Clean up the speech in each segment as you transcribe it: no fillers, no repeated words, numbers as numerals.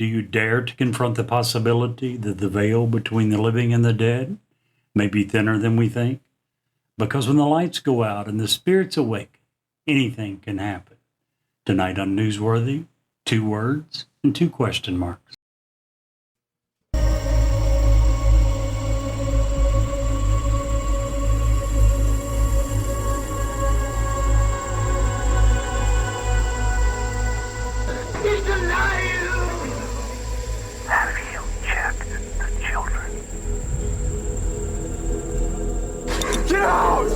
Do you dare to confront the possibility that the veil between the living and the dead may be thinner than we think? Because when the lights go out and the spirits awake, anything can happen. Tonight on Newsworthy, 2 words and 2 question marks. He's alive! Have you checked the children? Get out!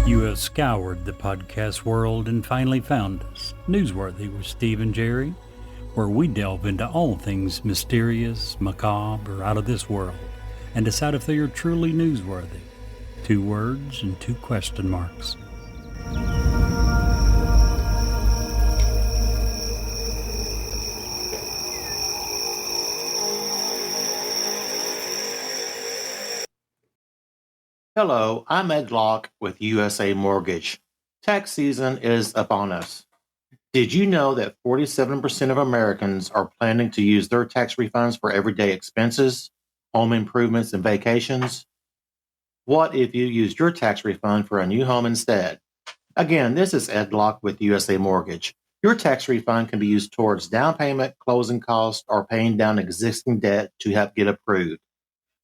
You have scoured the podcast world and finally found us, Newsworthy with Steve and Jerry, where we delve into all things mysterious, macabre, or out of this world, and decide if they are truly newsworthy. 2 words and 2 question marks. Hello, I'm Ed Locke with USA Mortgage. Tax season is upon us. Did you know that 47% of Americans are planning to use their tax refunds for everyday expenses, home improvements, and vacations? What if you used your tax refund for a new home instead? Again, this is Ed Locke with USA Mortgage. Your tax refund can be used towards down payment, closing costs, or paying down existing debt to help get approved.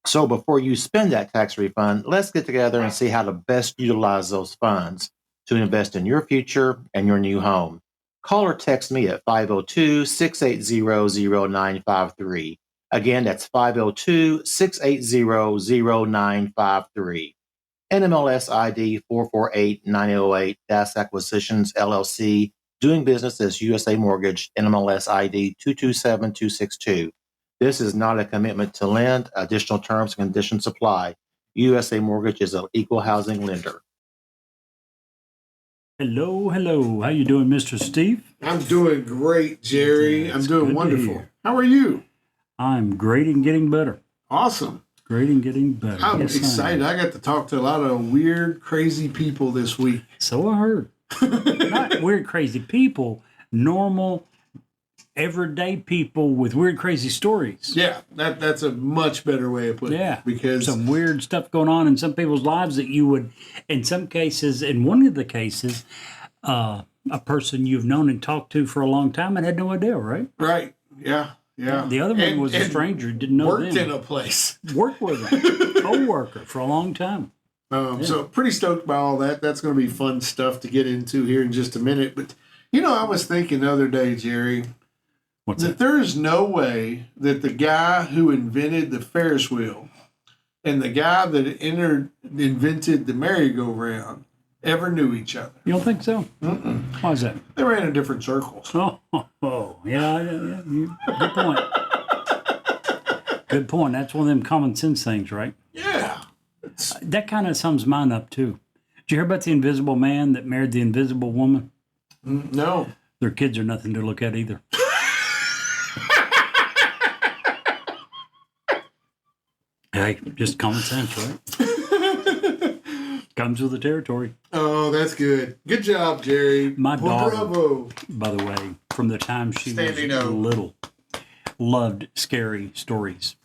So before you spend that tax refund, let's get together and see how to best utilize those funds to invest in your future and your new home. Call or text me at 502-680-0953. Again, that's 502-680-0953. NMLS ID 448908, Das Acquisitions LLC, doing business as USA Mortgage, NMLS ID 227262. This is not a commitment to lend. Additional terms and conditions apply. USA Mortgage is an equal housing lender. Hello. How you doing, Mr. Steve? I'm doing great, Jerry. I'm doing wonderful. How are you? I'm great and getting better. Awesome. Great and getting better. I'm Yes, excited. I got to talk to a lot of weird, crazy people this week. So I heard. Not weird, crazy people, normal, everyday people with weird, crazy stories. Yeah, that's a much better way of putting it. Because some weird stuff going on in some people's lives that you would, in some cases, in one of the cases, a person you've known and talked to for a long time and had no idea, right? Right. Yeah. The other one was a stranger, didn't know worked them. in a place. Worked with them. Co-worker for a long time. So pretty stoked by all that. That's going to be fun stuff to get into here in just a minute. But, I was thinking the other day, Jerry, that there is no way that the guy who invented the Ferris wheel and the guy that invented the merry-go-round ever knew each other. You don't think so? Mm-mm. Why is that? They ran in different circles. Yeah. Good point. Good point. That's one of them common sense things, right? Yeah. That kind of sums mine up, too. Did you hear about the invisible man that married the invisible woman? No. Their kids are nothing to look at either. Hey, just common sense, right? Comes with the territory. Oh, that's good. Good job, Jerry. My daughter, bravo. by the way, from the time she Standing was O. little, loved scary stories.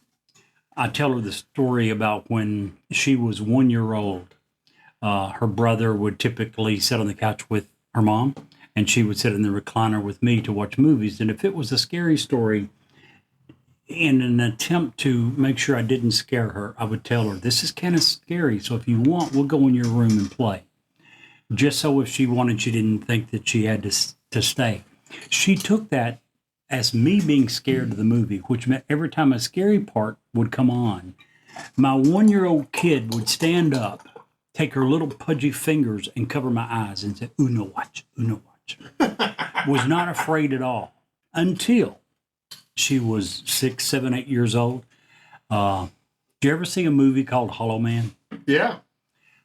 I tell her the story about when she was 1 year old. Her brother would typically sit on the couch with her mom, and she would sit in the recliner with me to watch movies. And if it was a scary story, in an attempt to make sure I didn't scare her, I would tell her, this is kind of scary, so if you want, we'll go in your room and play. Just so if she wanted, she didn't think that she had to stay. She took that as me being scared of the movie, which meant every time a scary part would come on, my 1 year old kid would stand up, take her little pudgy fingers and cover my eyes and say, Uno watch. Was not afraid at all until she was 6, 7, 8 years old. Did you ever see a movie called Hollow Man? Yeah.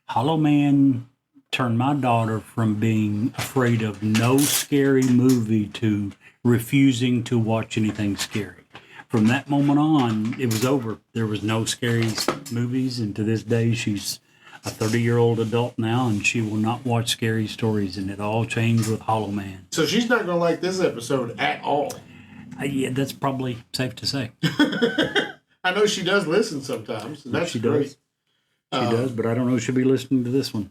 Hollow Man turned my daughter from being afraid of no scary movie to refusing to watch anything scary. From that moment on, it was over. There was no scary movies, and to this day, she's a 30-year-old adult now, and she will not watch scary stories, and it all changed with Hollow Man. So she's not going to like this episode at all. Yeah, that's probably safe to say. I know she does listen sometimes. And that's she great. does. She does, but I don't know if she'll be listening to this one.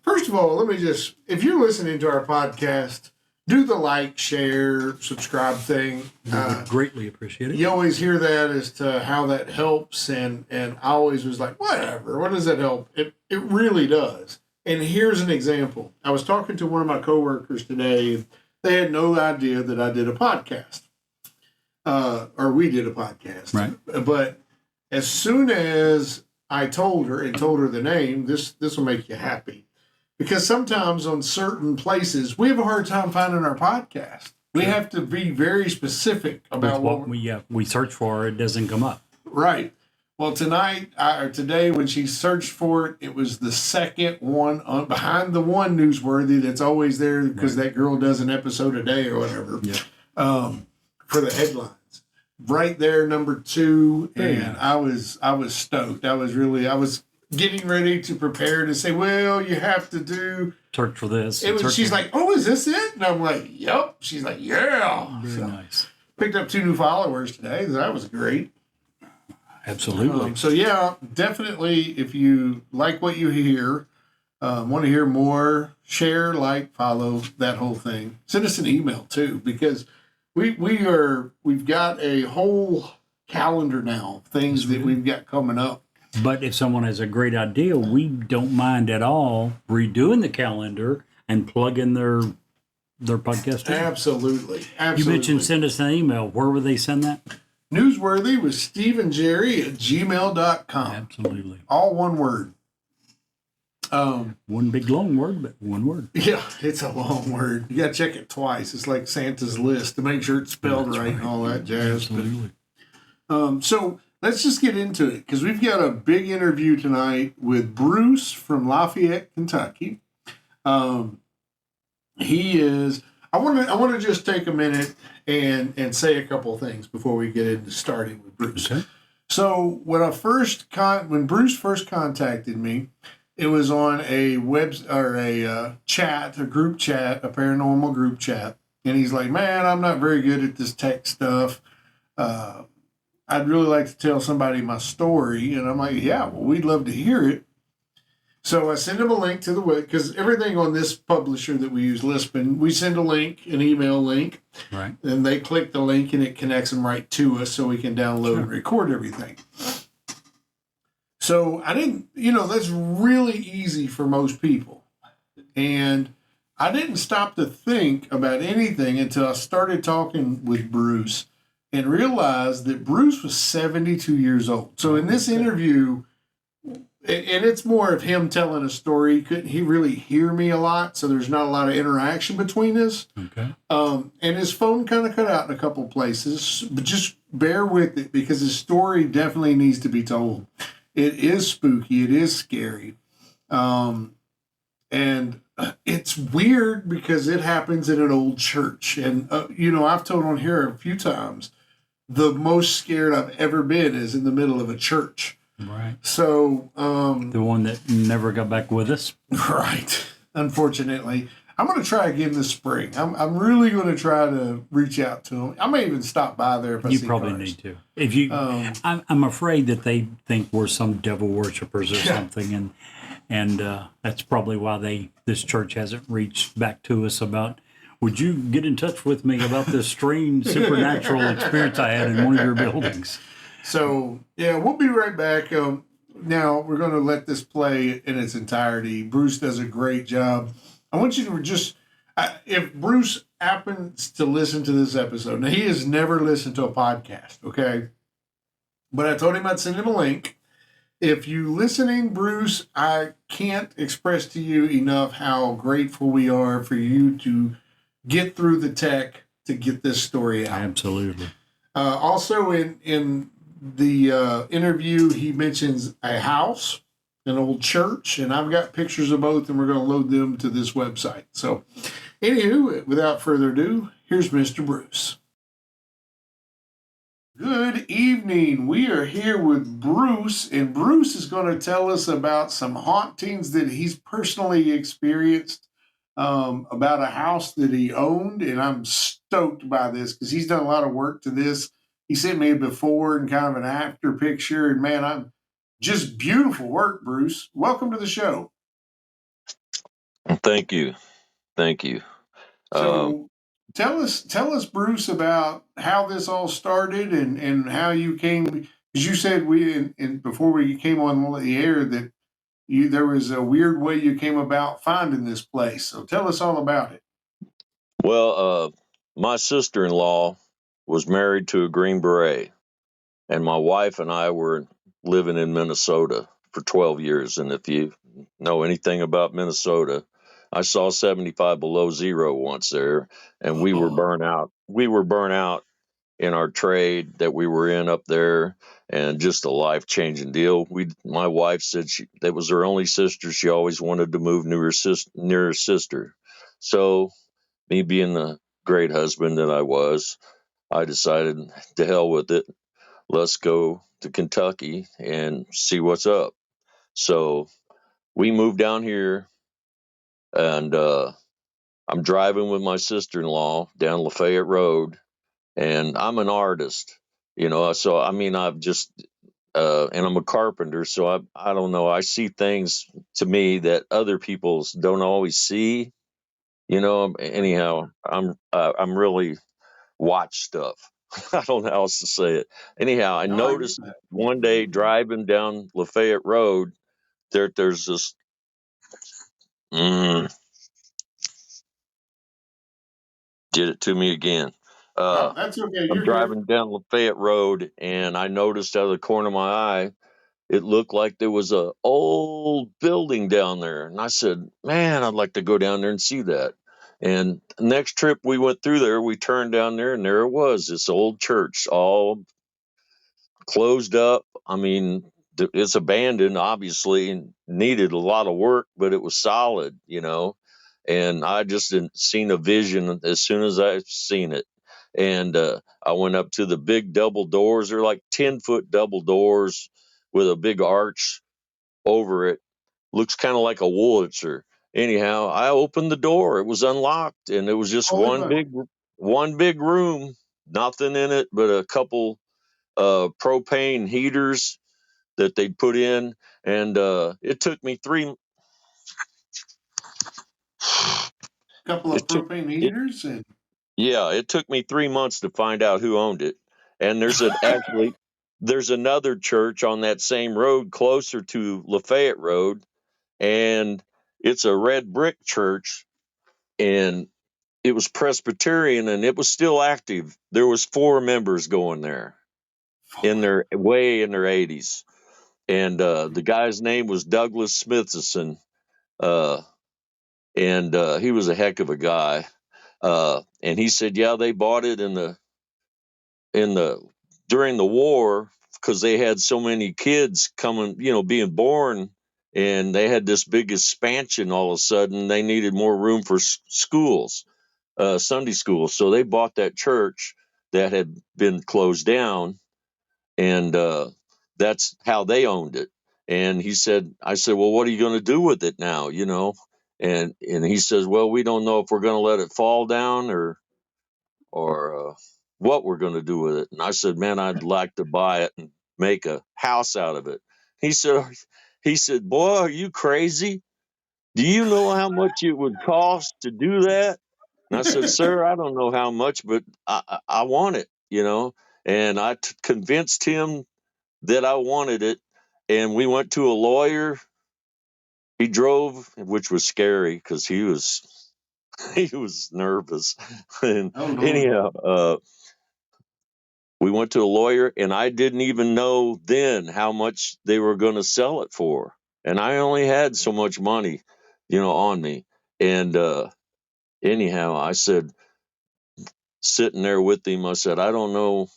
First of all, if you're listening to our podcast, do the like, share, subscribe thing. Greatly appreciate it. You always hear that as to how that helps, and I always was like, whatever, what does that help? It really does. And here's an example. I was talking to one of my coworkers today. They had no idea that I did a podcast, or we did a podcast. Right. But as soon as I told her the name, this will make you happy. Because sometimes on certain places, we have a hard time finding our podcast. We have to be very specific about what we search for. It doesn't come up. Right. Well, today, when she searched for it, it was the second one behind the one newsworthy that's always there because that girl does an episode a day or whatever. Yeah. For the headlines. Right there, number 2, Very and nice. I was stoked. I was getting ready to prepare to say, well, you have to do search for this. She's like, oh, is this it? And I'm like, yep. She's like, yeah. Very nice. Picked up 2 new followers today. That was great. Absolutely. So yeah, definitely. If you like what you hear, want to hear more, share, like, follow, that whole thing. Send us an email too, because we've got a whole calendar now of things that we've got coming up. But if someone has a great idea, we don't mind at all redoing the calendar and plug in their podcast. Absolutely. You mentioned send us an email. Where would they send that? Newsworthy with Steve and Jerry at gmail.com. Absolutely. All one word. One big long word, but one word. Yeah, it's a long word. You got to check it twice. It's like Santa's list to make sure it's spelled right and all that jazz. Absolutely. So let's just get into it because we've got a big interview tonight with Bruce from Lafeyette, Kentucky. He is. I want to just take a minute and say a couple of things before we get into starting with Bruce. Okay. So when Bruce first contacted me, it was on a group chat, a paranormal group chat, and he's like, "Man, I'm not very good at this tech stuff. I'd really like to tell somebody my story." And I'm like, "Yeah, well, we'd love to hear it." So I send him a link to the web because everything on this publisher that we use, Lispin, we send a link, an email link, right? And they click the link and it connects them right to us, so we can download and record everything. So I didn't, that's really easy for most people. And I didn't stop to think about anything until I started talking with Bruce and realized that Bruce was 72 years old. So in this interview, and it's more of him telling a story, he couldn't really hear me a lot, so there's not a lot of interaction between us. Okay. And his phone kind of cut out in a couple places, but just bear with it because his story definitely needs to be told. It is spooky. It is scary. And it's weird because it happens in an old church. And, I've told on here a few times, the most scared I've ever been is in the middle of a church. Right. So, the one that never got back with us. Right. Unfortunately. I'm going to try again this spring. I'm really going to try to reach out to him. I may even stop by there if I see You probably cars. need to. If you, I'm afraid that they think we're some devil worshippers or something, and that's probably why this church hasn't reached back to us about. Would you get in touch with me about this strange supernatural experience I had in one of your buildings? So yeah, we'll be right back. Now we're going to let this play in its entirety. Bruce does a great job. I want you to just, if Bruce happens to listen to this episode, now he has never listened to a podcast, okay? But I told him I'd send him a link. If you listening, Bruce, I can't express to you enough how grateful we are for you to get through the tech to get this story out. Absolutely. Also in the interview, he mentions a house, an old church, and I've got pictures of both, and we're going to load them to this website. So, anywho, without further ado, here's Mr. Bruce. Good evening. We are here with Bruce, and Bruce is going to tell us about some hauntings that he's personally experienced, about a house that he owned. And I'm stoked by this because he's done a lot of work to this. He sent me a before and kind of an after picture. And man, I'm just beautiful work, Bruce. Welcome to the show. Thank you. Thank you. So tell us, Bruce, about how this all started and how you came. Because you said and before we came on the air that there was a weird way you came about finding this place. So tell us all about it. Well, my sister-in-law was married to a Green Beret, and my wife and I were living in Minnesota for 12 years. And if you know anything about Minnesota, I saw 75 below zero once there, and we were burnt out. We were burnt out in our trade that we were in up there, and just a life-changing deal. My wife said that was her only sister. She always wanted to move near her sister. So me being the great husband that I was, I decided to hell with it. Let's go to Kentucky and see what's up. So we moved down here, and I'm driving with my sister-in-law down Lafeyette Road, and I'm an artist, So I mean, I've just and I'm a carpenter, so I don't know. I see things to me that other people don't always see. Anyhow, I'm really watch stuff. I don't know how else to say it. Anyhow, I No, I get noticed that. one day driving down Lafayette Road, there's this. Did it to me again. Oh, that's okay. I'm You're good. driving down Lafayette Road, and I noticed out of the corner of my eye, it looked like there was a old building down there. And I said, man, I'd like to go down there and see that. And next trip we went through there, we turned down there, and there it was, this old church, all closed up. I mean, it's abandoned, obviously, and needed a lot of work, but it was solid. And I just seen a vision as soon as I seen it. And I went up to the big double doors. They're like 10-foot double doors with a big arch over it. Looks kind of like a Wurlitzer. Anyhow, I opened the door. It was unlocked, and it was just Holy one big room, nothing in it but a couple propane heaters that they'd put in. And it took me couple of it took propane it heaters and yeah, it took me 3 months to find out who owned it. And there's another church on that same road closer to Lafayette Road, and it's a red brick church, and it was Presbyterian, and it was still active. There was 4 members going there in their 80s. And the guy's name was Douglas Smithson, uh, and he was a heck of a guy. And he said, yeah, they bought it in the during the war because they had so many kids coming, being born, and they had this big expansion. All of a sudden, they needed more room for schools, Sunday schools. So they bought that church that had been closed down, and that's how they owned it. And I said, well, what are you going to do with it now? And he says, well, we don't know if we're going to let it fall down or what we're going to do with it. And I said, man, I'd like to buy it and make a house out of it. He said, boy, are you crazy? Do you know how much it would cost to do that? And I said, sir, I don't know how much, but I want it. And I convinced him that I wanted it. And we went to a lawyer. He drove, which was scary because he was he was nervous. And oh Lord. anyhow, we went to a lawyer, and I didn't even know then how much they were going to sell it for. And I only had so much money, on me. And anyhow, I said, sitting there with him, I said, I don't know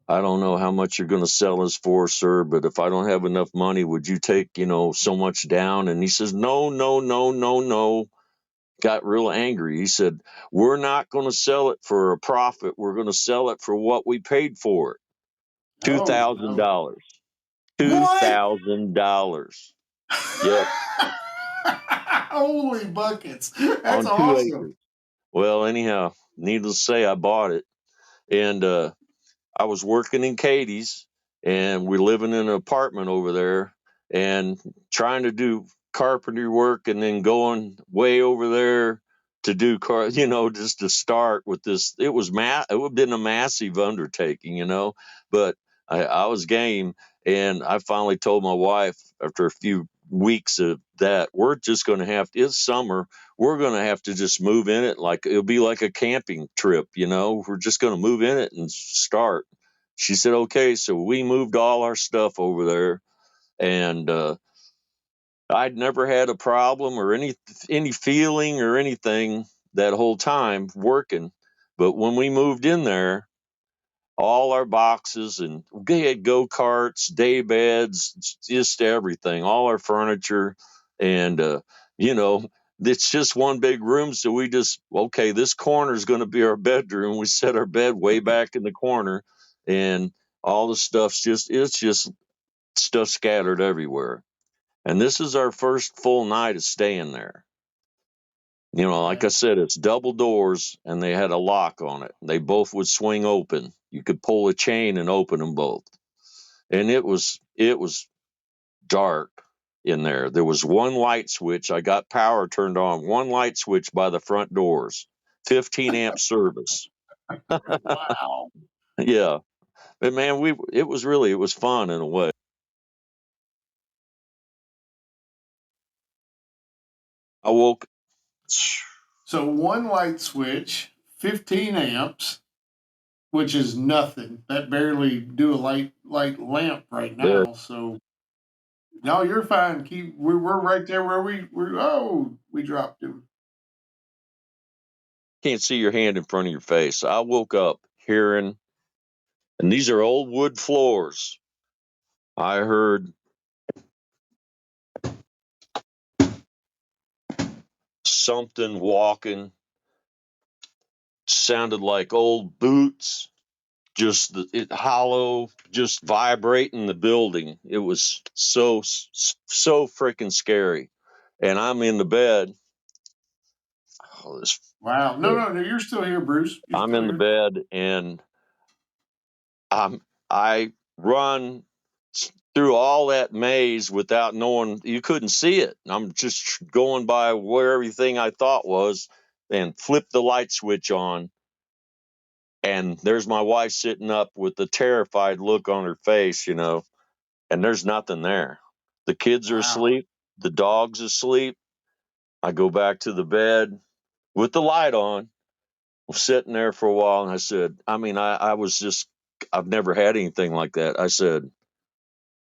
how much you're going to sell this for, sir, but if I don't have enough money, would you take, so much down? And he says, no, no, no, no, no. Got real angry. He said, we're not going to sell it for a profit. We're going to sell it for what we paid for it. Oh, no. $2,000. What? $2,000. Yep, Holy buckets. That's on 2 awesome. acres. Well, anyhow, needless to say, I bought it, and I was working in Katie's, and we're living in an apartment over there, and trying to do carpentry work, and then going way over there to do just to start with this. It would have been a massive undertaking, but I was game, and I finally told my wife after a few weeks of that, we're just going to it's summer, we're going to have to just move in it, like it'll be like a camping trip, we're just going to move in it and start. She said okay, so we moved all our stuff over there, and I'd never had a problem or any feeling or anything that whole time working. But when we moved in there, all our boxes, and we had go-karts, day beds, just everything, all our furniture, and it's just one big room. So we just, okay, this corner is going to be our bedroom. We set our bed way back in the corner, and all the it's just stuff scattered everywhere. And this is our first full night of staying there. Like I said, it's double doors, and they had a lock on it. They both would swing open. You could pull a chain and open them both. And it was dark in there. There was one light switch. I got power turned on. One light switch by the front doors. 15 amp service. Wow. Yeah. But man, it was fun in a way. I woke So one light switch, 15 amps, which is nothing. That barely do a light lamp right now. So no, you're fine. We're right there where we dropped him. can't see your hand in front of your face. I woke up hearing, and these are old wood floors. I heard something walking, sounded like old boots, it hollow, just vibrating the building. It was so freaking scary. And I'm in the bed. Wow. No, you're still here, Bruce. You're I'm still in the here. bed, and I run through all that maze without knowing. You couldn't see it. I'm just going by where everything I thought was, and flip the light switch on, and there's my wife sitting up with the terrified look on her face, and there's nothing there. The kids are Wow. asleep, the dog's asleep. I go back to the bed with the light on. I'm sitting there for a while, and I said, I was just, I've never had anything like that. I said,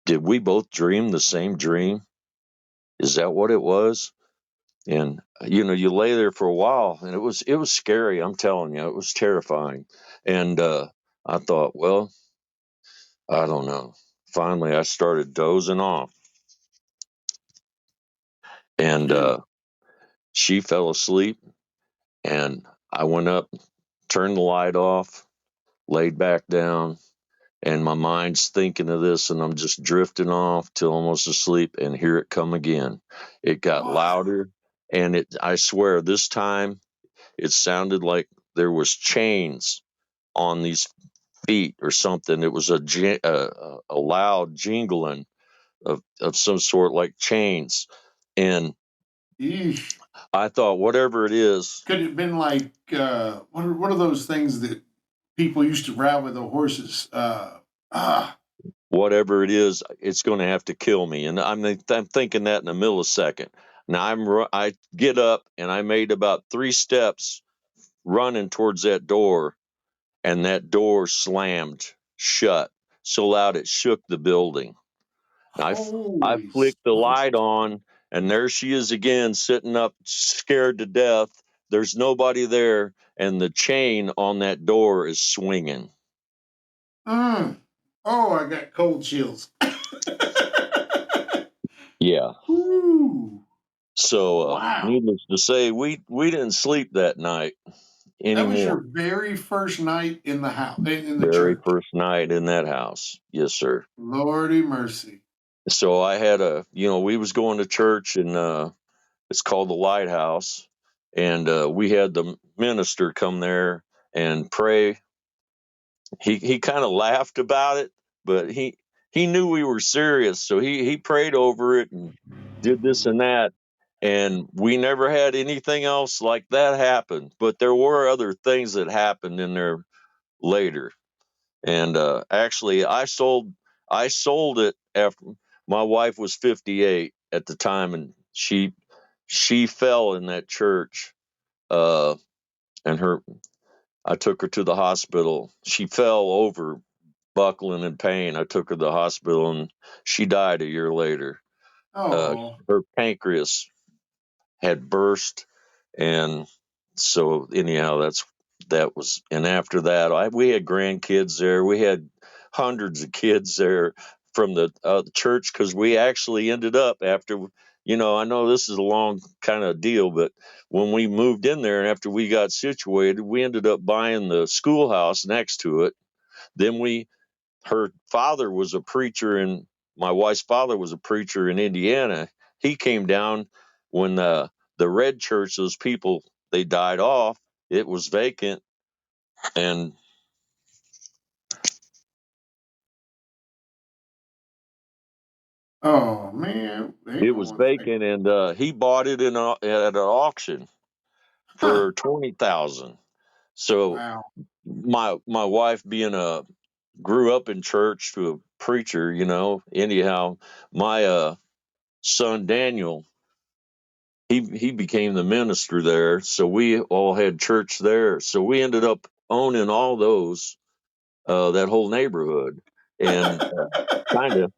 did we both dream the same dream? Is that what it was? And you lay there for a while, and it was scary. I'm telling you, it was terrifying. And I thought, well, I don't know. Finally, I started dozing off, and she fell asleep. And I went up, turned the light off, laid back down, and my mind's thinking of this, and I'm just drifting off till almost asleep, and here it come again. It got louder, and I swear this time it sounded like there was chains on these feet or something. It was a loud jingling of some sort, like chains. And Eesh. I thought, whatever it is, Could it have been like what are those things that people used to ride with the horses? whatever it is, it's going to have to kill me. And I'm thinking that in a millisecond. Now I get up, and I made about 3 steps running towards that door, and that door slammed shut so loud it shook the building. I Holy flicked the light smokes. on, and there she is again, sitting up, scared to death. There's nobody there, and the chain on that door is swinging. Oh, I got cold chills. Yeah. Ooh. So, Wow. needless to say, we didn't sleep that night, That was your anymore. very first night in the house, in the Very church. first night in that house. Yes, sir. Lordy mercy. So I had we was going to church, and it's called the Lighthouse, and we had the minister come there and pray. He kind of laughed about it, but he knew we were serious, so he prayed over it and did this and that, and we never had anything else like that happen. But there were other things that happened in there later, and actually, I sold it after my wife was 58 at the time, and she fell in that church, uh, and her I took her to the hospital. She fell over, buckling in pain. I took her to the hospital, and she died a year later. Oh, Her pancreas had burst, and so anyhow, that was. And after that, we had grandkids there. We had hundreds of kids there from the church, because we actually ended up after. I know this is a long kind of deal, but when we moved in there and after we got situated, we ended up buying the schoolhouse next to it. Then her father was a preacher, and my wife's father was a preacher in Indiana. He came down when the red church, those people, they died off. It was vacant, and oh man. Hang it on was one second. vacant, and he bought it at an auction Huh. for 20,000. So Wow. my wife, being a grew up in church to a preacher, anyhow, my son Daniel, he became the minister there, so we all had church there. So we ended up owning all those, that whole neighborhood, and kind of.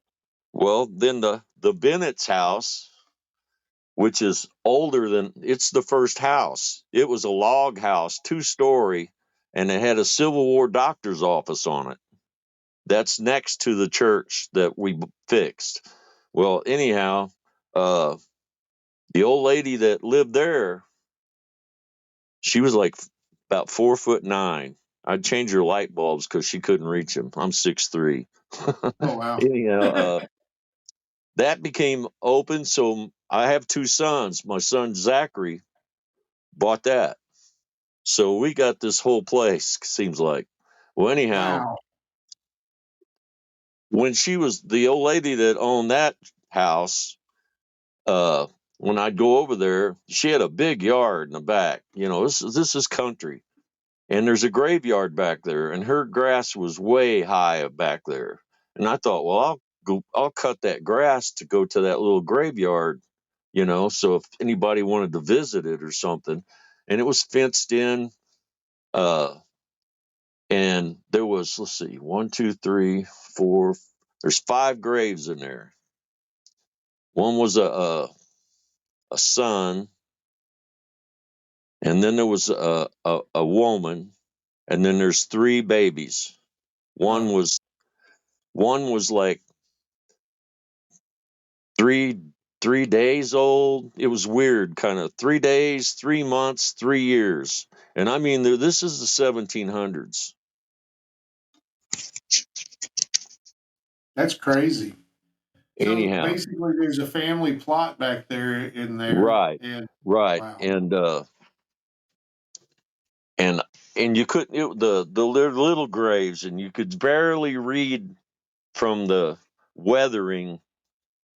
Well, then the Bennett's house, which is older than it's the first house. It was a log house, 2-story, and it had a Civil War doctor's office on it. That's next to the church that we fixed. Well, anyhow, uh, the old lady that lived there, she was like about 4'9". I'd change her light bulbs because she couldn't reach them. I'm 6'3". Oh wow. Anyhow, that became open. So I have 2 sons. My son Zachary bought that. So we got this whole place, seems like. Well, anyhow, Wow. when she was the old lady that owned that house, uh, when I'd go over there, she had a big yard in the back. This is country. And there's a graveyard back there, and her grass was way high back there. And I thought, well, I'll cut that grass to go to that little graveyard, so if anybody wanted to visit it or something. And it was fenced in, uh, and there was, let's see, 1, 2, 3, 4. There's 5 graves in there. One was a son, and then there was a woman, and then there's 3 babies. One Oh. was One was like three days old. It was weird, kind of 3 days, 3 months, 3 years. And I mean, this is the 1700s. That's crazy. So Anyhow, basically there's a family plot back there in there. right, And right, wow. and you couldn't the little graves, and you could barely read from the weathering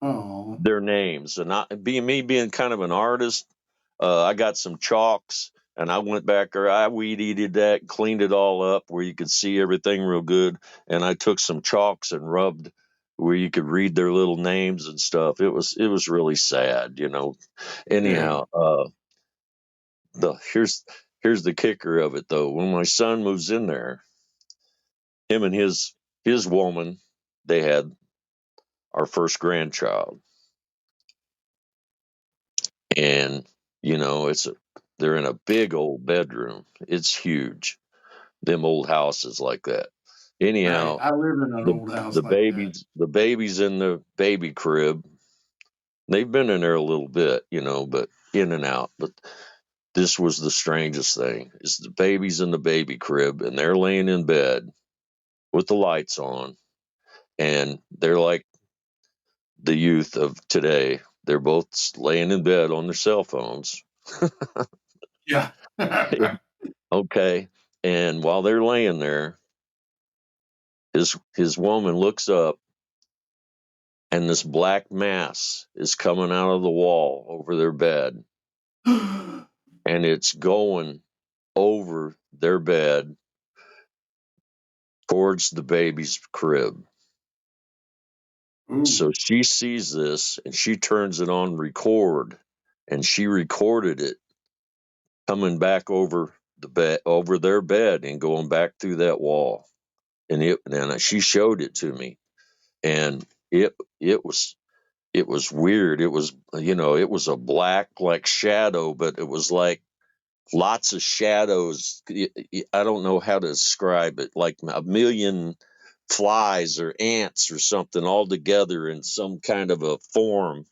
Oh. their names. And being kind of an artist, I got some chalks, and I went back there. I weed eated that, and cleaned it all up where you could see everything real good. And I took some chalks and rubbed where you could read their little names and stuff. It was really sad. Yeah. Anyhow, the here's the kicker of it though. When my son moves in there, him and his woman, they had our first grandchild. And they're in a big old bedroom. It's huge. Them old houses like that. Right. Anyhow, I live in an the old house the like that. babies in the baby crib. They've been in there a little bit, but in and out. But this was the strangest thing. Is the baby's in the baby crib, and they're laying in bed with the lights on, and they're like the youth of today. They're both laying in bed on their cell phones. Yeah. Okay. And while they're laying there, his woman looks up, and this black mass is coming out of the wall over their bed, and it's going over their bed towards the baby's crib. Ooh. So she sees this and she turns it on record, and she recorded it coming back over the bed, over their bed, and going back through that wall. And she showed it to me, and it was weird. It was, it was a black like shadow, but it was like lots of shadows. I don't know how to describe it, like a million flies or ants or something all together in some kind of a form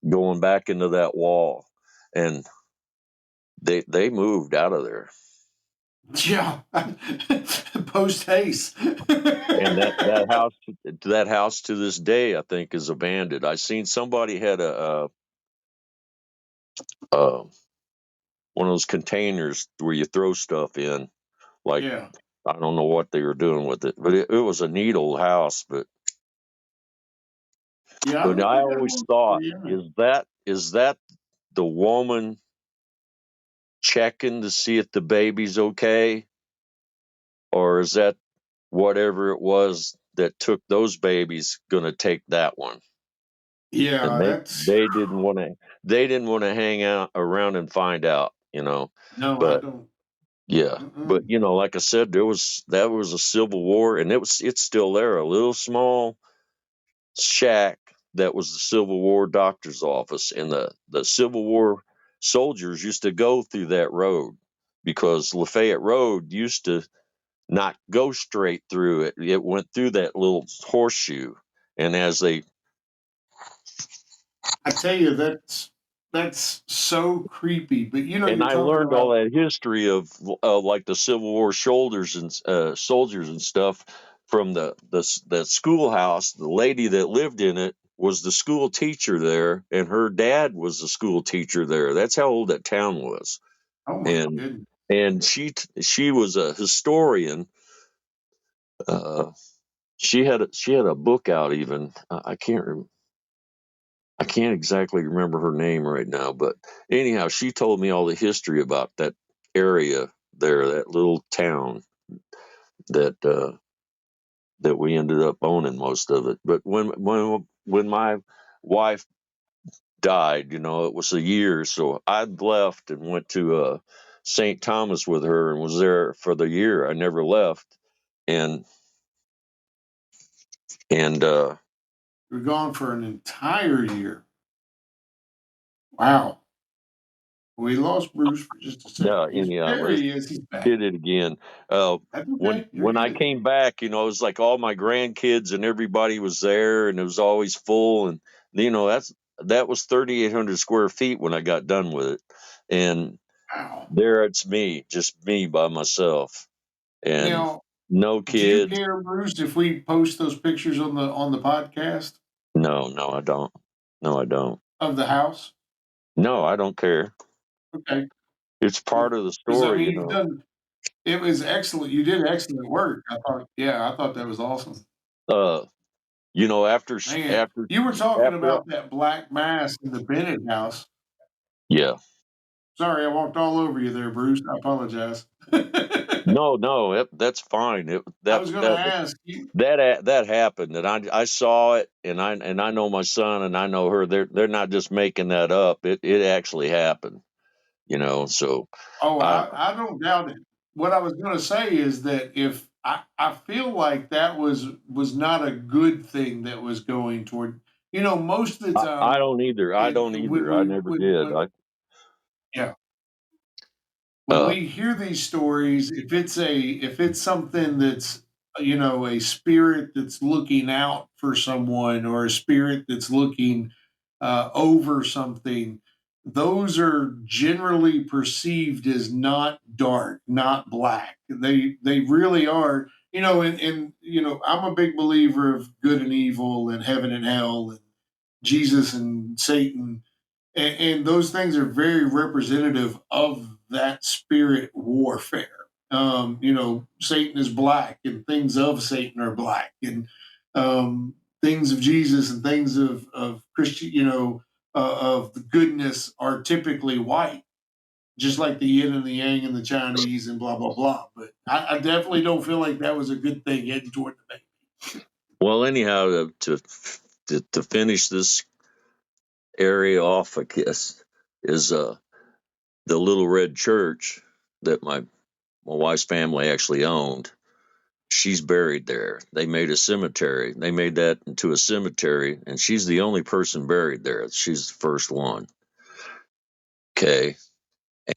going back into that wall. And they moved out of there. Yeah. Post haste. And that house to this day, I think, is abandoned. I seen somebody had a one of those containers where you throw stuff in. Like, Yeah. I don't know what they were doing with it, but it was a neat old house. But Yeah. I always thought, Yeah. is that the woman checking to see if the baby's okay, or is that whatever it was that took those babies going to take that one? Yeah. And That's they didn't want to hang out around and find out, no, I But don't. yeah, but Mm-mm. like I said, that was a Civil War, and it's still there, a little small shack that was the Civil War doctor's office, and the Civil War soldiers used to go through that road because Lafayette Road used to not go straight through it. It went through that little horseshoe, and as they I tell you, that's so creepy. But and you're I talking learned all about. that history of like the Civil War shoulders and soldiers and stuff from the schoolhouse. The lady that lived in it was the school teacher there, and her dad was the school teacher there. That's how old that town was. Oh my And goodness. she was a historian. Uh, she had a book out even. I can't exactly remember her name right now, but anyhow, she told me all the history about that area there, that little town that that we ended up owning most of it. But when my wife died, it was a year, so I'd left and went to St. Thomas with her and was there for the year. I never left, and and You're gone for an entire year. Wow. We lost Bruce for just a second. yeah, anyhow, There he is. He's back. did it again. Uh, That's when okay. You're when I good. came back, it was like all my grandkids and everybody was there, and it was always full. And that was 3,800 square feet when I got done with it, and Wow. there it's me, just me by myself, and Now, no do you kids. care, Bruce, if we post those pictures on the podcast No, no, I don't. No, I don't. of the house? No, I don't care. Okay. It's part of the Because I story, mean, you've done. It was excellent. You did excellent work. I thought. Yeah, I thought that was awesome. Uh, after Man, you were talking after, about that black mass in the Bennett house. yeah. Sorry, I walked all over you there, Bruce. I apologize. I No, no, that's fine. was going to ask you. That happened, and I saw it, and I know my son, and I know her. They're not just making that up. It actually happened, So Oh, I I don't doubt it. What I was going to say is that if I feel like that was not a good thing that was going toward. Most of the I time, don't either. I don't when either. I never did. yeah, when Uh we hear these stories, if it's something that's a spirit that's looking out for someone or a spirit that's looking over something, those are generally perceived as not dark, not black. They really are. And I'm a big believer of good and evil and heaven and hell and Jesus and Satan, and those things are very representative of that spirit warfare. Satan is black, and things of Satan are black, and things of Jesus and things of Christian, of the goodness are typically white, just like the yin and the yang and the Chinese and blah blah blah. But I definitely don't feel like that was a good thing heading toward the baby. Well, anyhow, to finish this area off, I guess, is the little red church that my wife's family actually owned. She's buried there. They made a cemetery. They made that into a cemetery, and she's the only person buried there. She's the first one. Okay.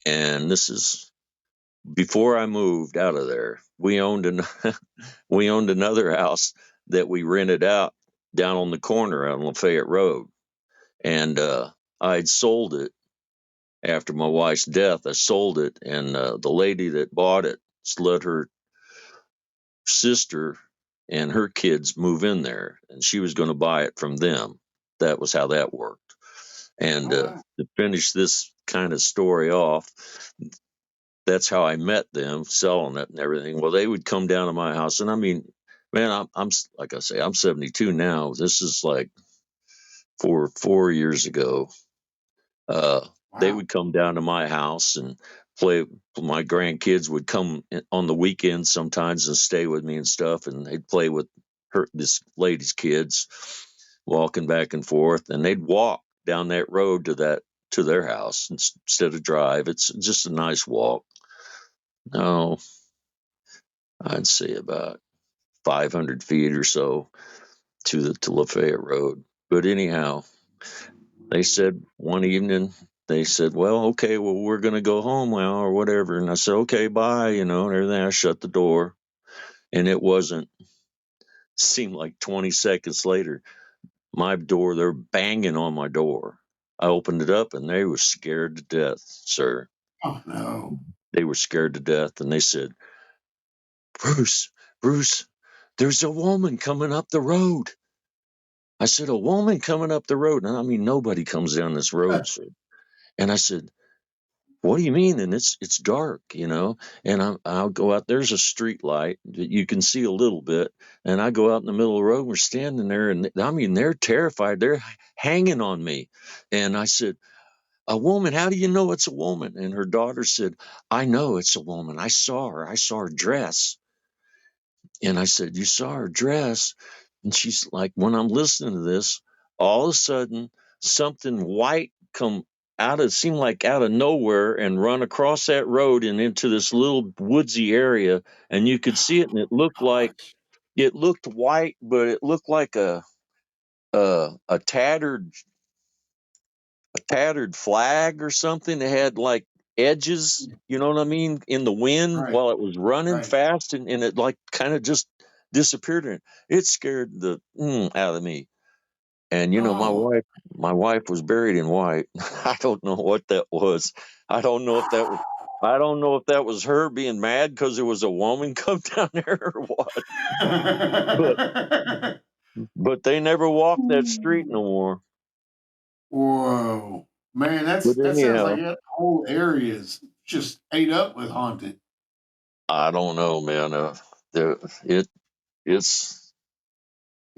And this is before I moved out of there. We owned we owned another house that we rented out down on the corner on Lafeyette Road. And I'd sold it after my wife's death. I sold it, and the lady that bought it let her sister and her kids move in there, and she was going to buy it from them. That was how that worked. And to finish this kind of story off, that's how I met them selling it and everything. Well, they would come down to my house, and I mean, man, I'm like I say, I'm 72 now. This is like four years ago. They would come down to my house and play. My grandkids would come on the weekends sometimes and stay with me and stuff, and they'd play with this lady's kids, walking back and forth, and they'd walk down that road to their house instead of drive. It's just a nice walk. No, I'd say about 500 feet or so to Lafayette Road. But anyhow, they said one evening, they said, well, okay, well, we're going to go home now or whatever. And I said, okay, bye, and everything. I shut the door, and seemed like 20 seconds later, my door, they're banging on my door. I opened it up, and they were scared to death, sir. Oh, no. They were scared to death, and they said, Bruce, there's a woman coming up the road. I said, a woman coming up the road? And I mean, nobody comes down this road, sir. And I said, what do you mean? And it's dark, and I'll go out. There's a street light that you can see a little bit. And I go out in the middle of the road. We're standing there, and I mean, they're terrified. They're hanging on me. And I said, a woman, how do you know it's a woman? And her daughter said, I know it's a woman. I saw her dress. And I said, you saw her dress? And she's like, when I'm listening to this, all of a sudden something white seemed like out of nowhere and run across that road and into this little woodsy area. And you could see it, and it looked white, but it looked like a tattered flag or something. It had like edges, you know what I mean, in the wind while it was running fast, and it like kind of just disappeared. And it scared the out of me. And my wife was buried in white. I don't know what that was. I don't know if that was her being mad because there was a woman come down there or what. But they never walked that street no more. Whoa, man, that sounds like that whole area is just ate up with haunted. I don't know, man.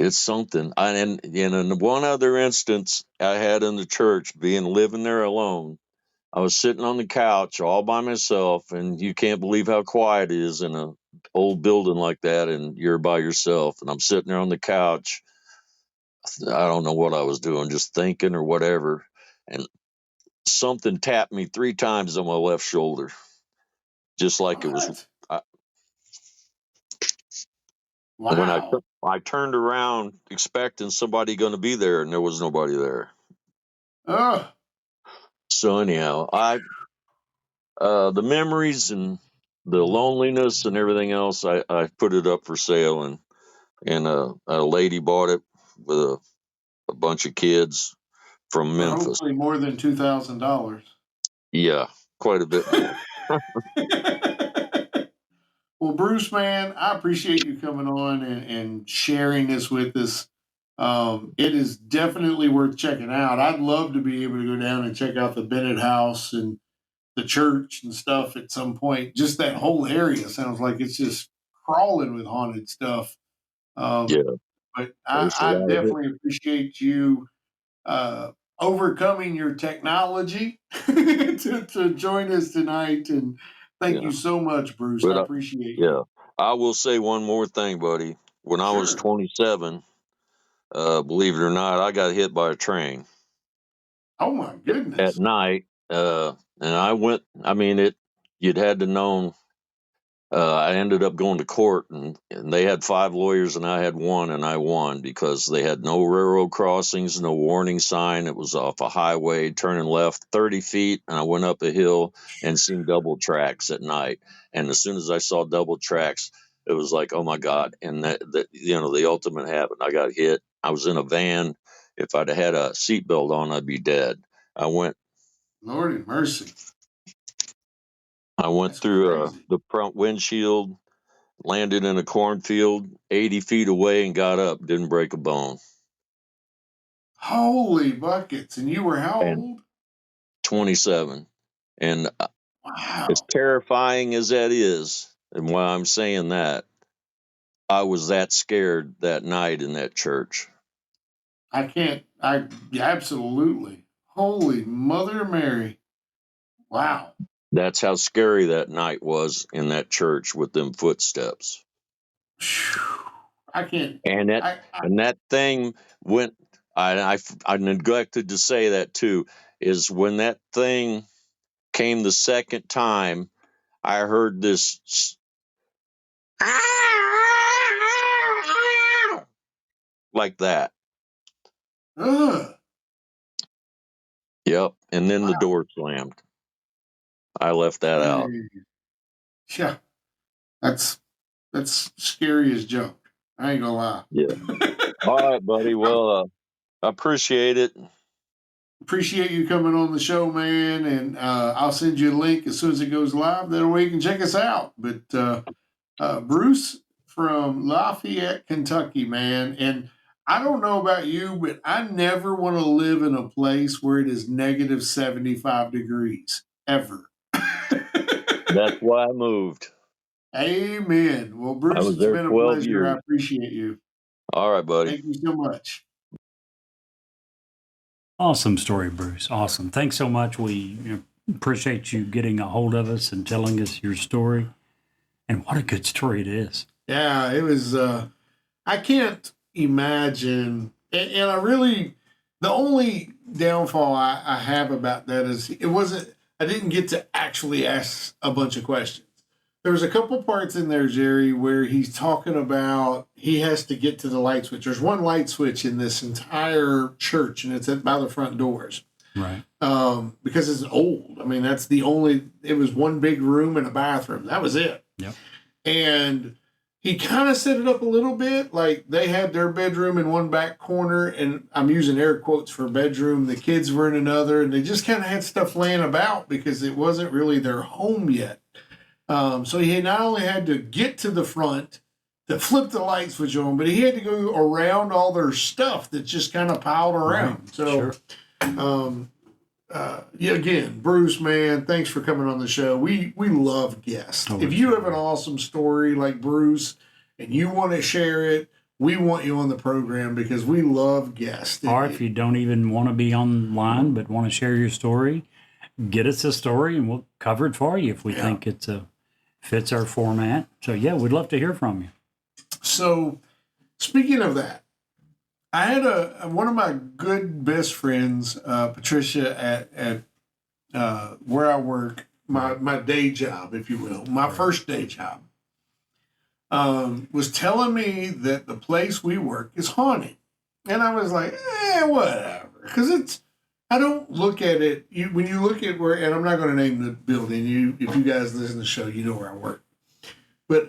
It's something. And in one other instance I had in the church, living there alone, I was sitting on the couch all by myself, and you can't believe how quiet it is in an old building like that, and you're by yourself. And I'm sitting there on the couch. I don't know what I was doing, just thinking or whatever. And something tapped me 3 times on my left shoulder, just like it was. Wow. When I turned around expecting somebody going to be there, and there was nobody there. So anyhow, the memories and the loneliness and everything else, I put it up for sale, and a lady bought it with a bunch of kids from Memphis. Hopefully more than $2,000. Yeah, quite a bit more. Well, Bruce, man, I appreciate you coming on and sharing this with us. It is definitely worth checking out. I'd love to be able to go down and check out the Bennett House and the church and stuff at some point. Just that whole area sounds like it's just crawling with haunted stuff. Yeah, But there's a I lot of it. definitely appreciate you overcoming your technology to join us tonight. And thank Yeah. you so much, Bruce. But I appreciate you. yeah, I will say one more thing, buddy. When I was Sure. 27, believe it or not, I got hit by a train Oh my at goodness. night. And I went. I mean, it. You'd had to know. I ended up going to court, and they had 5 lawyers, and I had one, and I won because they had no railroad crossings, no warning sign. It was off a highway, turning left 30 feet, and I went up a hill and seen double tracks at night. And as soon as I saw double tracks, it was like, oh my God! And that the ultimate happened. I got hit. I was in a van. If I'd have had a seatbelt on, I'd be dead. I went Lord have mercy. That's through crazy. the front windshield, landed in a cornfield 80 feet away, and got up. Didn't break a bone. Holy buckets. And you were how And old? 27. And as Wow. terrifying as that is, and why I'm saying that, I was that scared that night in that church. Absolutely. Holy Mother Mary. Wow. That's how scary that night was in that church with them footsteps. I can't. And that thing went. I neglected to say that too. Is when that thing came the second time, I heard this like that. Ugh. Yep. And then the door slammed. I left that out. Yeah. That's scary as junk. I ain't gonna lie. Yeah. All right, buddy. Well, I appreciate it. Appreciate you coming on the show, man. And I'll send you a link as soon as it goes live. That way you can check us out. But Bruce from Lafeyette, Kentucky, man. And I don't know about you, but I never want to live in a place where it is negative 75 degrees ever. That's why I moved. Amen. Well, I Bruce, was it's there been a 12 pleasure. years. I appreciate you. All right, buddy. Thank you so much. Awesome story, Bruce. Awesome. Thanks so much. We appreciate you getting a hold of us and telling us your story. And what a good story it is. Yeah, it was. I can't imagine. And I really, the only downfall I have about that is I didn't get to actually ask a bunch of questions. There was a couple parts in there, Jerry, where he's talking about he has to get to the light switch. There's one light switch in this entire church, and it's by the front doors. Right. Because it's old. I mean, it was one big room and a bathroom. That was it. Yep. And he kind of set it up a little bit. Like they had their bedroom in one back corner, and I'm using air quotes for bedroom. The kids were in another, and they just kind of had stuff laying about because it wasn't really their home yet. So he not only had to get to the front to flip the light switch on, but he had to go around all their stuff that's just kind of piled around. Right. So, Sure. Yeah, again, Bruce, man, thanks for coming on the show. We love guests. If you have an awesome story like Bruce and you want to share it, we want you on the program because we love guests. Or if you don't even want to be online but want to share your story, get us a story and we'll cover it for you if we think fits our format. So, yeah, we'd love to hear from you. So, speaking of that, I had one of my good best friends, Patricia, at where I work, my day job, if you will, my first day job, was telling me that the place we work is haunted. And I was like, whatever. Because I don't look at it, when you look at where, and I'm not going to name the building, if you guys listen to the show, you know where I work. But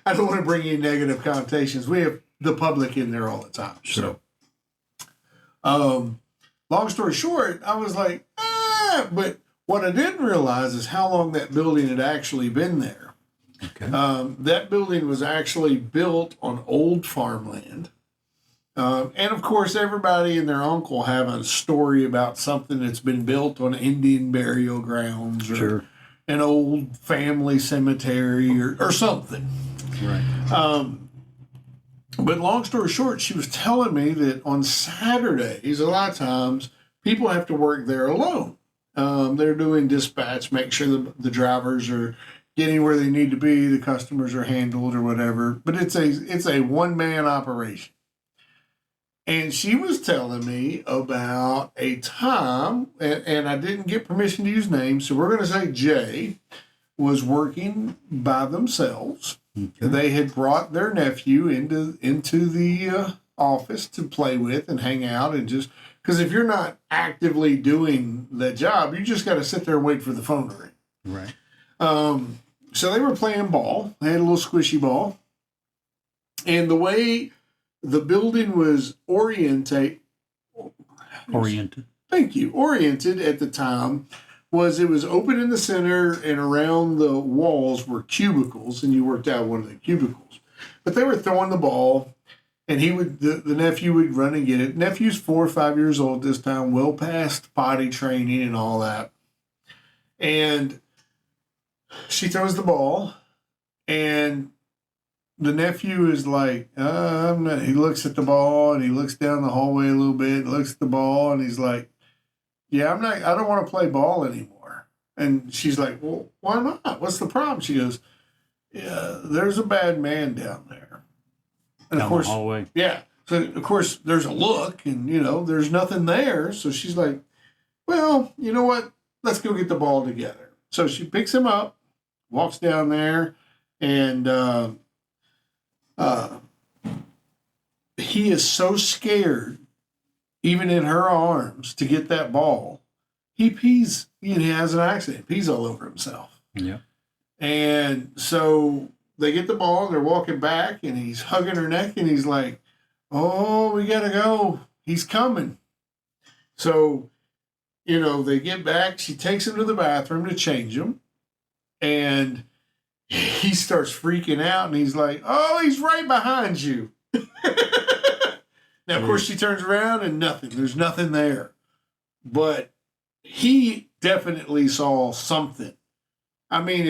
I don't want to bring you negative connotations. We have the public in there all the time. Sure. So, long story short, I was like, but what I didn't realize is how long that building had actually been there. Okay. That building was actually built on old farmland. And of course, everybody and their uncle have a story about something that's been built on Indian burial grounds or Sure. an old family cemetery or something. Right. But long story short, she was telling me that on Saturdays, a lot of times, people have to work there alone. They're doing dispatch, make sure the drivers are getting where they need to be, the customers are handled or whatever. But it's a one-man operation. And she was telling me about a time, and I didn't get permission to use names, so we're going to say Jay was working by themselves. Okay. They had brought their nephew into the office to play with and hang out, and just because if you're not actively doing the job, you just got to sit there and wait for the phone to ring. Right. So they were playing ball. They had a little squishy ball, and the way the building was oriented. Thank you. Oriented at the time was it was open in the center, and around the walls were cubicles, and you worked out one of the cubicles. But they were throwing the ball, and the nephew would run and get it. Nephew's 4 or 5 years old this time, well past potty training and all that. And she throws the ball, and the nephew is like, I'm not. He looks at the ball, and he looks down the hallway a little bit, looks at the ball, and he's like, yeah, I don't want to play ball anymore. And she's like, well, why not? What's the problem? She goes, yeah, there's a bad man down there. And Down of course, the hallway. yeah. So of course there's a look, and there's nothing there. So she's like, well, you know what? Let's go get the ball together. So she picks him up, walks down there, and he is so scared, even in her arms, to get that ball. He pees. He has an accident. Pees all over himself. Yeah. And so they get the ball, and they're walking back, and he's hugging her neck, and he's like, oh, we got to go. He's coming. So, they get back. She takes him to the bathroom to change him. And he starts freaking out, and he's like, oh, he's right behind you. Now, of course, she turns around, and nothing. There's nothing there. But he definitely saw something. I mean,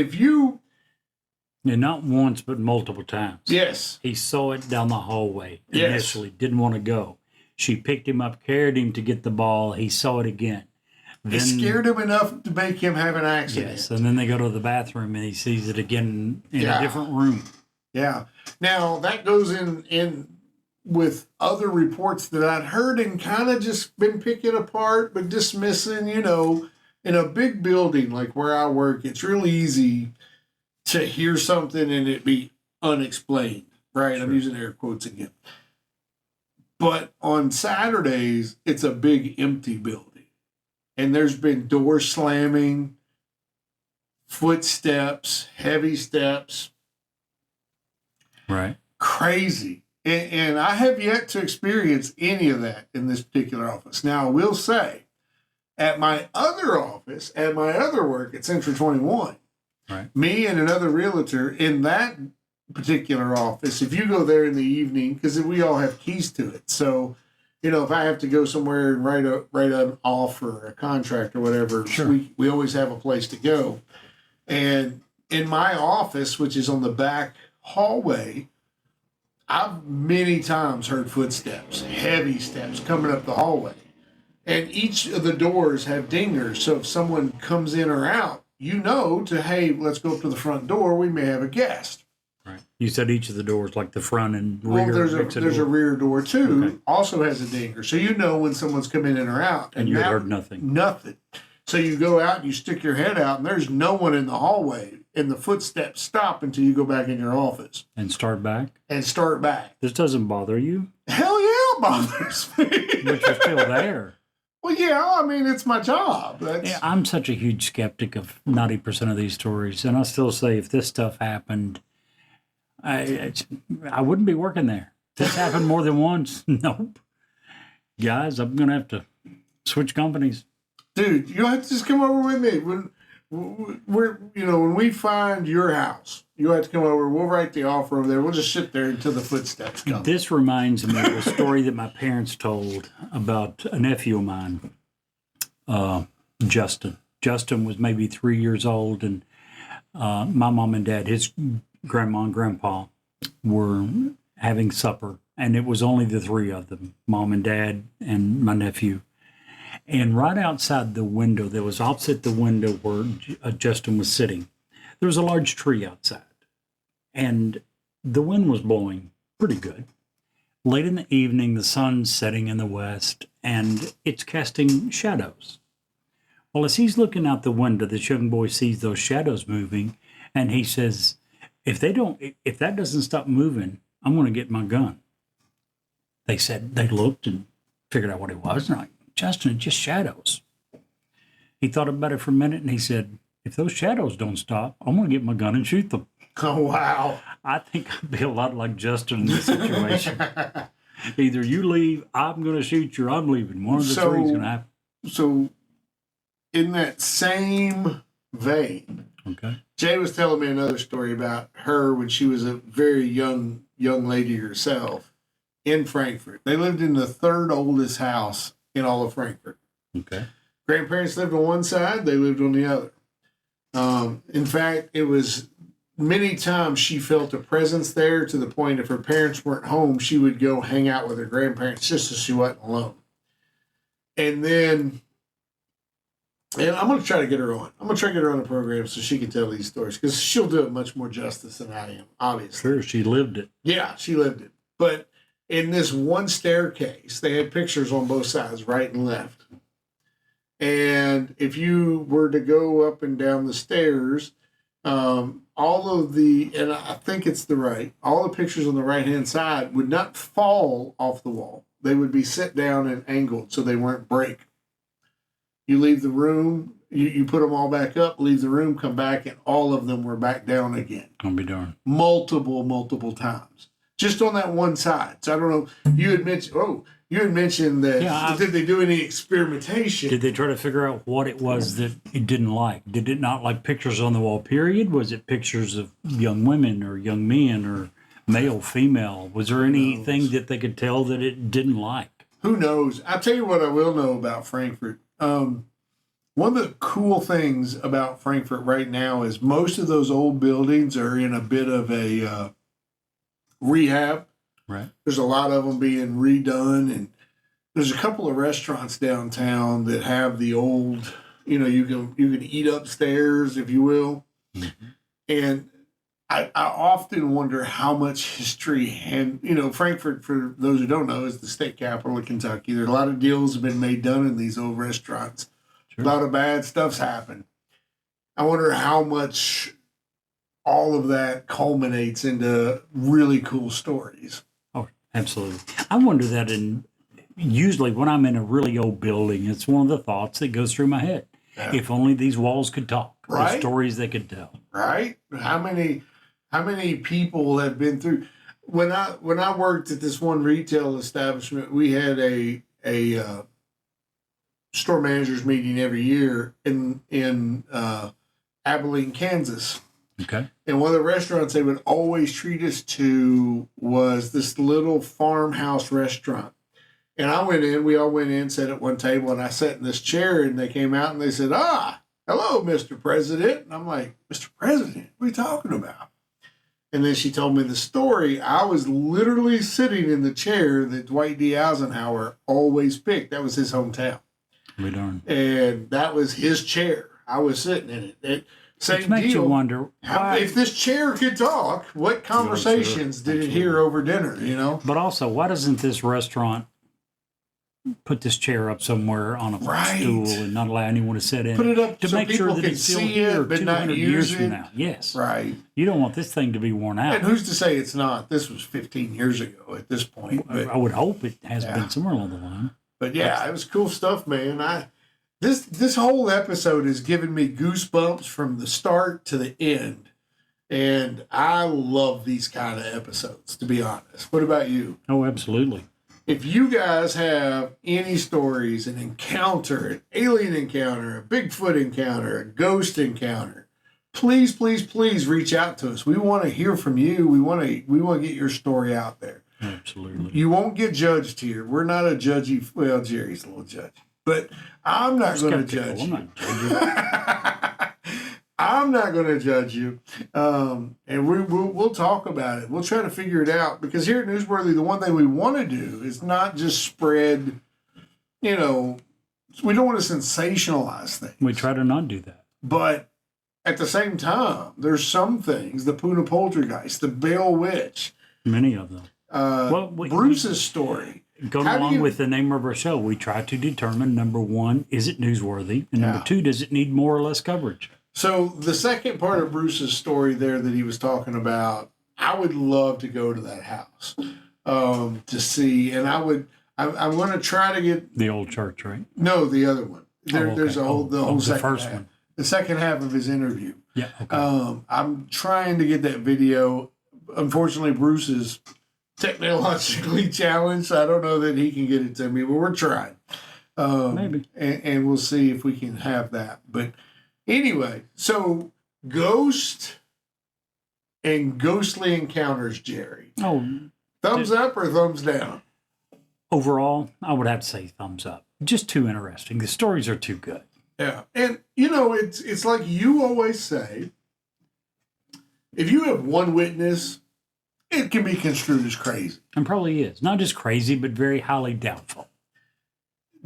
Yeah, not once, but multiple times. Yes. He saw it down the hallway Yes. initially, didn't want to go. She picked him up, carried him to get the ball. He saw it again. It scared him enough to make him have an accident. Yes, and then they go to the bathroom, and he sees it again in a different room. Yeah. Now, that goes in with other reports that I'd heard and kind of just been picking apart, but dismissing, in a big building like where I work, it's really easy to hear something and it be unexplained, right? Sure. I'm using air quotes again. But on Saturdays, it's a big empty building. And there's been door slamming, footsteps, heavy steps. Right. Crazy. And I have yet to experience any of that in this particular office. Now, I will say, at my other office, at my other work at Century 21, Right. me and another realtor in that particular office, if you go there in the evening, because we all have keys to it. So, if I have to go somewhere and write an offer, a contract or whatever, Sure. we always have a place to go. And in my office, which is on the back hallway, I've many times heard footsteps, heavy steps coming up the hallway. And each of the doors have dingers. So if someone comes in or out, hey, let's go up to the front door. We may have a guest. Right. You said each of the doors, like the front and rear. Well, there's exit a door. rear door too, Okay. also has a dinger. So when someone's coming in or out. And you now- heard nothing. Nothing. So you go out and you stick your head out, and there's no one in the hallway. And the footsteps stop until you go back in your office And start back. and start back. This doesn't bother you, Hell yeah, it bothers me. but you're still there. Well, yeah, I mean, it's my job. That's, Yeah, I'm such a huge skeptic of 90% of these stories, and I still say if this stuff happened, I wouldn't be working there. This happened more than once. Nope, guys, I'm gonna have to Switch companies. Dude, you'll have to just come over with me. When we find your house, you'll have to come over. We'll write the offer over there. We'll just sit there until the footsteps come. This reminds me of a story that my parents told about a nephew of mine, Justin. Justin was maybe 3 years old, and my mom and dad, his grandma and grandpa, were having supper, and it was only the three of them, mom and dad and my nephew. And right outside the window, that was opposite the window where Justin was sitting, there was a large tree outside. And the wind was blowing pretty good. Late in the evening, the sun's setting in the west, and it's casting shadows. Well, as he's looking out the window, this young boy sees those shadows moving, and he says, if that doesn't stop moving, I'm going to get my gun. They looked and figured out what it was. And they're like, Justin, it's just shadows. He thought about it for a minute, and he said, if those shadows don't stop, I'm going to get my gun and shoot them. Oh, wow. I think I'd be a lot like Justin in this situation. Either you leave, I'm going to shoot you, or I'm leaving. One of the three is going to happen. So, in that same vein, Okay. Jay was telling me another story about her when she was a very young lady herself in Frankfurt. They lived in the third oldest house in all of Frankfurt. Okay. Grandparents lived on one side, they lived on the other. In fact, it was many times she felt a presence there to the point if her parents weren't home, she would go hang out with her grandparents just so she wasn't alone. And then, and I'm going to try to get her on. I'm going to try to get her on the program so she can tell these stories because she'll do it much more justice than I am, obviously. Sure, she lived it. Yeah, she lived it. But in this one staircase, they had pictures on both sides, right and left. And if you were to go up and down the stairs, all of the, and I think it's the right, all the pictures on the right-hand side would not fall off the wall. They would be set down and angled so they weren't break. You leave the room, you put them all back up, leave the room, come back, and all of them were back down again. I'll be darned. Multiple times. Just on that one side. So I don't know, you had mentioned that, did they do any experimentation? Did they try to figure out what it was that it didn't like? Did it not like pictures on the wall, period? Was it pictures of young women or young men or male, female? Was there anything that they could tell that it didn't like? Who knows? I'll tell you what I will know about Frankfurt. One of the cool things about Frankfurt right now is most of those old buildings are in a bit of a rehab. Right. There's a lot of them being redone, and there's a couple of restaurants downtown that have the old, you can eat upstairs, if you will. Mm-hmm. And I often wonder how much history, and Frankfurt, for those who don't know, is the state capital of Kentucky. There's a lot of deals have been done in these old restaurants. Sure. A lot of bad stuff's happened. I wonder how much all of that culminates into really cool stories. Oh, absolutely. I wonder that usually when I'm in a really old building, it's one of the thoughts that goes through my head. Yeah. If only these walls could talk, right? The stories they could tell. Right? How many people have been through? When I worked at this one retail establishment, we had a store managers meeting every year in Abilene, Kansas. Okay. And one of the restaurants they would always treat us to was this little farmhouse restaurant. And we all went in, sat at one table, and I sat in this chair, and they came out and they said, hello, Mr. President. And I'm like, Mr. President, what are you talking about? And then she told me the story. I was literally sitting in the chair that Dwight D. Eisenhower always picked. That was his hometown. Be darned. And that was his chair. I was sitting in it. Same Which makes deal. You wonder why, if this chair could talk, what conversations did it hear over dinner, But also, why doesn't this restaurant put this chair up somewhere on a stool and not allow anyone to sit in? Put it up to so make people sure that can it's still see here it, but 200 not years use from it. now. Yes. Right. You don't want this thing to be worn out. And who's to say it's not? This was 15 years ago at this point. But, I would hope it has been somewhere along the line. But yeah, it was cool stuff, man. This whole episode has given me goosebumps from the start to the end. And I love these kind of episodes, to be honest. What about you? Oh, absolutely. if you guys have any stories, an encounter, an alien encounter, a Bigfoot encounter, a ghost encounter, please, please, please reach out to us. We want to hear from you. We want to get your story out there. Absolutely. You won't get judged here. We're not a judgy. Well, Jerry's a little judgy, but I'm not going to judge you. I'm not going to judge you. And we'll talk about it. We'll try to figure it out, because here at Newsworthy, the one thing we want to do is not just spread, we don't want to sensationalize things. We try to not do that. But at the same time, there's some things, the Puna Poltergeist, the Bell Witch. Many of them. Bruce's story. Going along with the name of our show, we try to determine, number one, is it newsworthy? And number two, does it need more or less coverage? So the second part of Bruce's story there that he was talking about, I would love to go to that house to see. And I'm going to try to get... The old church, right? No, the other one. There's the whole the second first half. one. The second half of his interview. Yeah, okay. I'm trying to get that video. Unfortunately, Bruce is technologically challenged. I don't know that he can get it to me, but we're trying. Maybe. And we'll see if we can have that. But anyway, so ghost and ghostly encounters, Jerry. Oh, thumbs up or thumbs down? Overall, I would have to say thumbs up. Just too interesting. The stories are too good. Yeah. And, it's like you always say, if you have one witness, it can be construed as crazy. And probably is. Not just crazy, but very highly doubtful.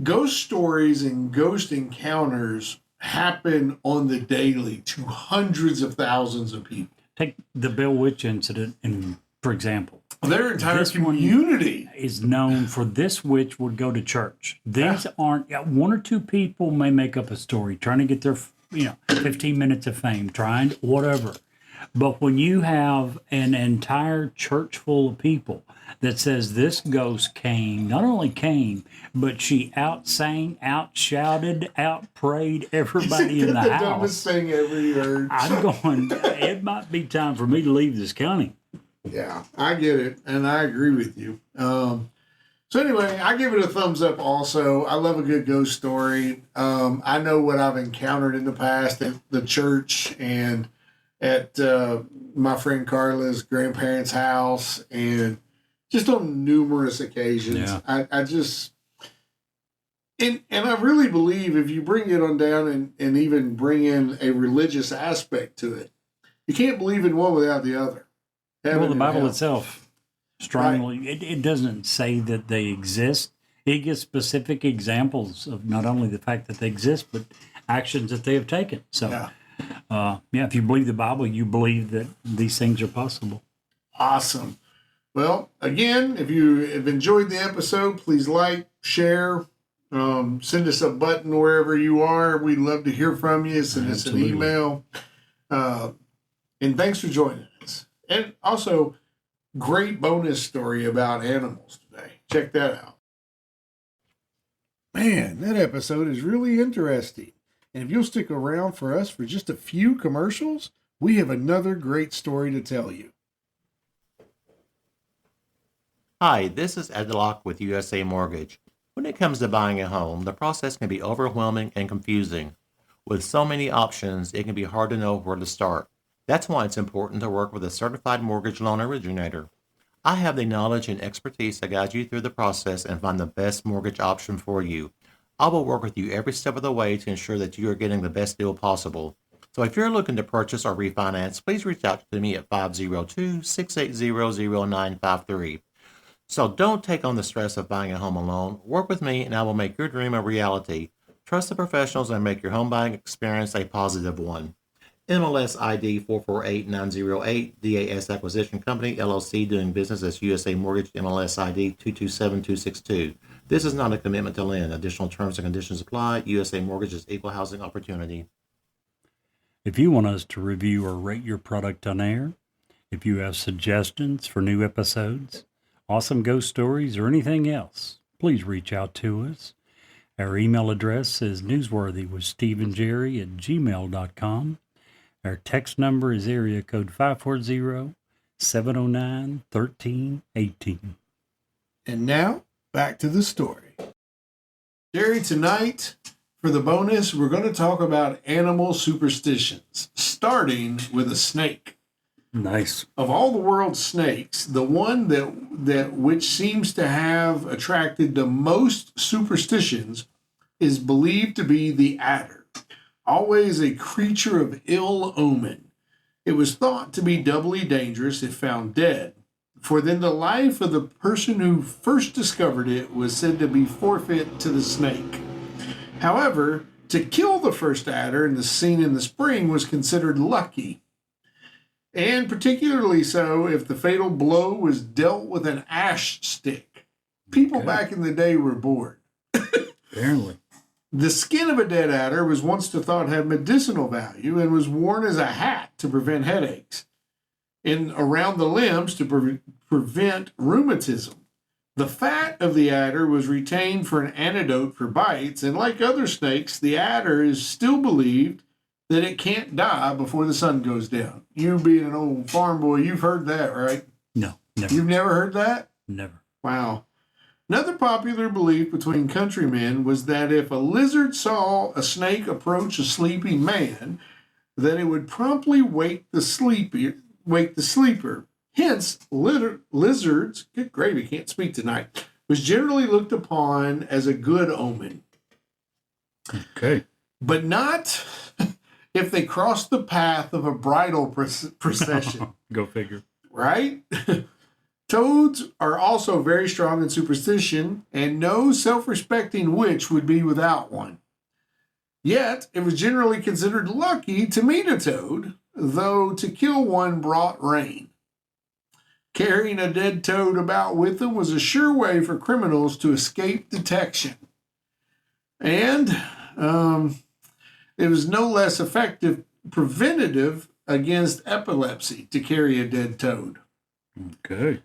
Ghost stories and ghost encounters happen on the daily to hundreds of thousands of people. Take the Bell Witch incident, for example. Their entire community is known for this witch would go to church. These aren't, one or two people may make up a story, trying to get their, 15 minutes of fame, trying whatever. But when you have an entire church full of people that says this ghost came, not only came, but she out-sang, out-shouted, out-prayed everybody in the house. The dumbest thing ever you heard. I'm going, it might be time for me to leave this county. Yeah, I get it, and I agree with you. So anyway, I give it a thumbs up also. I love a good ghost story. I know what I've encountered in the past at the church and at my friend Carla's grandparents' house, and just on numerous occasions. Yeah. I just... And I really believe if you bring it on down and even bring in a religious aspect to it, you can't believe in one without the other. Well, the Bible itself strongly, right. It doesn't say that they exist. It gives specific examples of not only the fact that they exist, but actions that they have taken. So, if you believe the Bible, you believe that these things are possible. Awesome. Well, again, if you have enjoyed the episode, please like, share, send us a button wherever you are. We'd love to hear from you. Send us an email. And thanks for joining us. And also, great bonus story about animals today. Check that out. Man, that episode is really interesting. And if you'll stick around for us for just a few commercials, we have another great story to tell you. Hi, this is Ed Locke with USA Mortgage. When it comes to buying a home, the process can be overwhelming and confusing. With so many options, it can be hard to know where to start. That's why it's important to work with a certified mortgage loan originator. I have the knowledge and expertise to guide you through the process and find the best mortgage option for you. I will work with you every step of the way to ensure that you are getting the best deal possible. So if you're looking to purchase or refinance, please reach out to me at 502-680-0953. So don't take on the stress of buying a home alone. Work with me and I will make your dream a reality. Trust the professionals and make your home buying experience a positive one. MLS ID 448908, DAS Acquisition Company, LLC, doing business as USA Mortgage, MLS ID 227262. This is not a commitment to lend. Additional terms and conditions apply. USA Mortgage is equal housing opportunity. If you want us to review or rate your product on air, if you have suggestions for new episodes, awesome ghost stories, or anything else, please reach out to us. Our email address is newsworthywithsteveandjerry@gmail.com. Our text number is area code 540-709-1318. And now, back to the story. Jerry, tonight, for the bonus, we're going to talk about animal superstitions, starting with a snake. Nice. Of all the world's snakes, the one that which seems to have attracted the most superstitions is believed to be the adder, always a creature of ill omen. It was thought to be doubly dangerous if found dead, for then the life of the person who first discovered it was said to be forfeit to the snake. However, to kill the first adder in the scene in the spring was considered lucky, and particularly so if the fatal blow was dealt with an ash stick. People back in the day were bored. Apparently. The skin of a dead adder was once thought to have medicinal value and was worn as a hat to prevent headaches and around the limbs to prevent rheumatism. The fat of the adder was retained for an antidote for bites, and like other snakes, the adder is still believed that it can't die before the sun goes down. You being an old farm boy, you've heard that, right? No, never. You've never heard that? Never. Wow. Another popular belief between countrymen was that if a lizard saw a snake approach a sleeping man, that it would promptly wake the sleeper. Hence, lizards, good gravy, can't speak tonight, was generally looked upon as a good omen. Okay. But not if they crossed the path of a bridal procession. Go figure. Right? Toads are also very strong in superstition, and no self-respecting witch would be without one. Yet, it was generally considered lucky to meet a toad, though to kill one brought rain. Carrying a dead toad about with them was a sure way for criminals to escape detection. And it was no less effective preventative against epilepsy to carry a dead toad. Okay.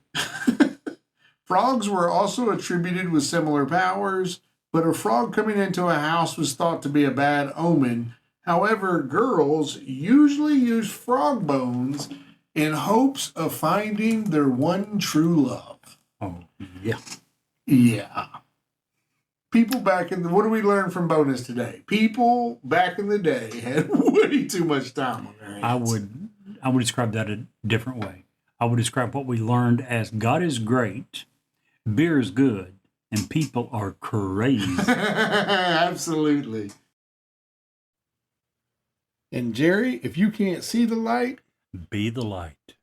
Frogs were also attributed with similar powers, but a frog coming into a house was thought to be a bad omen. However, girls usually use frog bones in hopes of finding their one true love. Oh, yeah. Yeah. People back in the, what do we learn from bonus today? People back in the day had way too much time on their hands. I would describe that a different way. I would describe what we learned as God is great, beer is good, and people are crazy. Absolutely. And Jerry, if you can't see the light, Be the light.